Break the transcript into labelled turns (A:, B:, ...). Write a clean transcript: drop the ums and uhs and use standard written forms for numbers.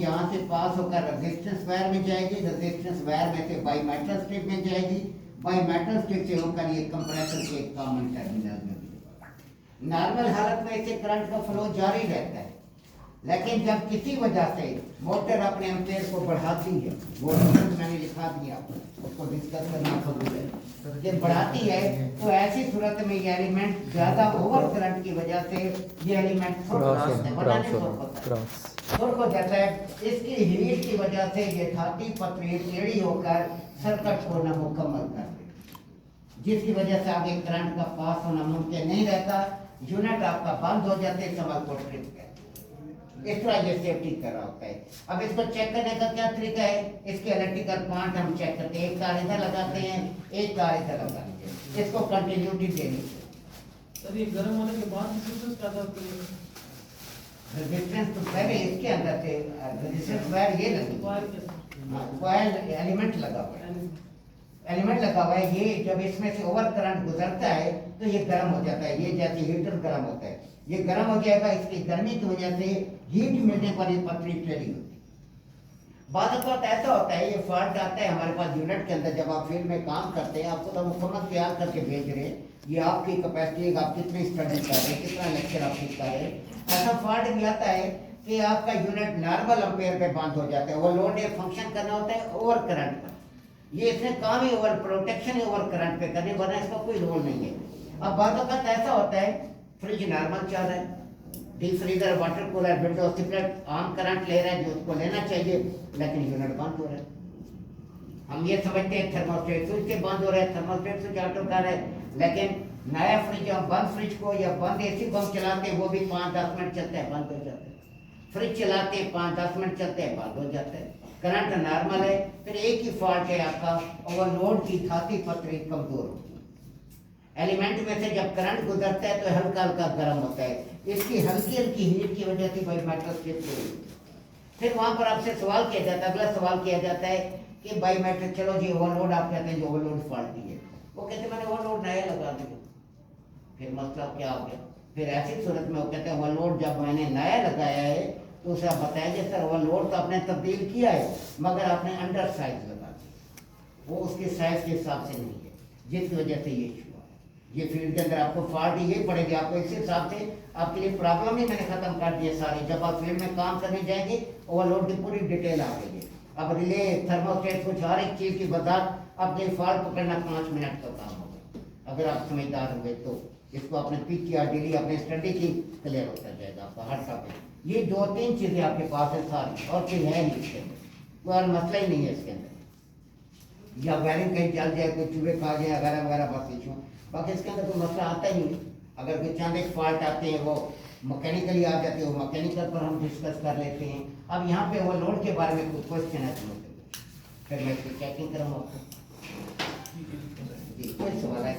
A: यहाँ से पास होकर रेजिस्टेंस वायर में जाएगी, रेजिस्टेंस वायर में से बाई मेटल स्ट्रिप में जाएगी, बाई मेटल स्ट्रिप से होकर ये कंप्रेसर के कॉमन टर्मिनल में भी। नॉर्मल हालत में इसे करंट का फ्लो जारी रहता है, लेकिन जब किसी वजह से मोटर अपने एम्पेयर को बढ़ाती है, वो मैंने लिखा दिया, उसको डिस्कस करना जरूरी है, जब बढ़ाती है तो ऐसी सूरत में ये एलिमेंट ज्यादा ओवर करंट की वजह से ये एलिमेंट सुर्ख हो जाता है। इसकी हीट की वजह से ये धाती पतली टेढ़ी होकर सर्किट को मुकम्मल कर देती, जिसकी वजह से आगे करंट का पास होना मुमकिन नहीं रहता, यूनिट आपका बंद हो जाते, समझ को ट्रिप है। इस तरह ये सेफ्टी कर रहा होता है। अब इसको चेक करने का क्या तरीका है, इसके इलेक्ट्रिकल पॉइंट हम चेक करते हैं, एक तार इधर लगाते हैं, एक तार इधर लगाते हैं, इसको कंटिन्यूटी देनी चाहिए।
B: सर ये गर्म होने के बाद
A: रेजिस्टेंस तो पहले इसके अंदर से रेजिस्टेंस वायर ये लगी, वायर एलिमेंट लगा हुआ है, एलिमेंट लगा हुआ है, ये जब इसमें से ओवर करंट गुजरता है तो ये गर्म हो जाता है, ये जैसे हीटर गर्म होता है, ये गर्म हो जाएगा, इसकी गर्मी की वजह से हीट मिलने पर ये पतली टेढ़ी होती है। बाद वक्त ऐसा होता है, ये फॉल्ट आता है हमारे पास यूनिट के अंदर, जब आप फील्ड में काम करते हैं, आपको तो मुकम्मल तैयार करके भेज रहे हैं, ये आपकी कैपेसिटी, आप कितनी स्टडी कर रहे हैं, कितना लेक्चर आप सीख कर रहे हैं। ऐसा फॉल्ट भी आता है कि आपका यूनिट नॉर्मल एम्पेयर पे बंद हो जाता है, वो लोड फंक्शन करना होता है ओवर करंट पर, ये इसने काम ही ओवर प्रोटेक्शन ही ओवर करंट पे करने, वरना इसका कोई रोल नहीं है। अब बाद वक्त ऐसा होता है, फ्रिज नॉर्मल चल रहा है, deep freezer, water cooler, window split on current ले रहा है जो उसको लेना चाहिए, लेकिन यूनिट बंद हो रहा है। हम ये समझते हैं थर्मोस्टेट स्विच से बंद हो रहा है, थर्मोस्टेट स्विच ऑटो कर रहा है, लेकिन नया फ्रिज, हम बंद फ्रिज को या बंद एसी को हम चलाते हैं, वो भी 5-10 मिनट चलता है, बंद हो जाता है। फ्रिज चलाते हैं 5-10 मिनट चलते हैं, बंद हो जाता है, करंट नॉर्मल है। फिर एक ही फॉल्ट है आपका, ओवरलोड की धाती पतली कमजोर होती है, एलिमेंट में से जब करंट गुजरता है तो हल्का हल्का गर्म होता है, इसकी हल्की हल्की हीट की वजह से भाई मेटल स्ट्रिप हो। फिर वहां पर आपसे सवाल किया जाता है, अगला सवाल किया जाता है कि बाई मेट्रिक, चलो जी ओवरलोड आप कहते हैं, जो ओवरलोड फॉल्टी है, वो कहते हैं मैंने ओवरलोड नया लगा दिया, फिर मतलब क्या हो गया? फिर ऐसी सूरत में वो कहते हैं ओवरलोड जब मैंने नया लगाया है तो उसे आप बताएंगे सर ओवरलोड तो आपने तब्दील किया है, मगर आपने अंडर साइज लगा दिया, वो उसके साइज के हिसाब से नहीं है, जिसकी वजह से ये इशू है। ये फील्ड के अंदर आपको फॉल्ट ये पड़ेगी, आपको इस हिसाब से आपके लिए प्रॉब्लम ही मैंने खत्म कर दी है सारी। जब आप फील्ड में काम करने जाएंगे ओवरलोड की पूरी डिटेल आ गई है। अब रिले, थर्मोस्टेट, कुछ हर एक चीज़ की वजह अपने फॉल्ट पकड़ना 5 मिनट का काम होगा, अगर आप समझदार हुए तो। इसको आपने पिक किया, डेली अपने स्टडी की, क्लियर होता जाएगा आपका हर टॉपिक। ये 2-3 चीज़ें आपके पास है सारी, और कोई है नहीं इसके अंदर, कोई और मसला ही नहीं है इसके अंदर। या वायरिंग कहीं चल जाए, कोई चूहे खा जाए वगैरह वगैरह, बस इशू, बाकी इसके अंदर कोई मसला आता ही नहीं। अगर कोई चंद एक फॉल्ट आते हैं वो मैकेनिकली आ जाते हैं, वो मैकेनिकल पर हम डिस्कस कर लेते हैं। अब यहाँ पे वो लोड के बारे में कुछ क्वेश्चन है तो फिर मैं इसकी चेकिंग करूँगा आपको। जी कोई सवाल है?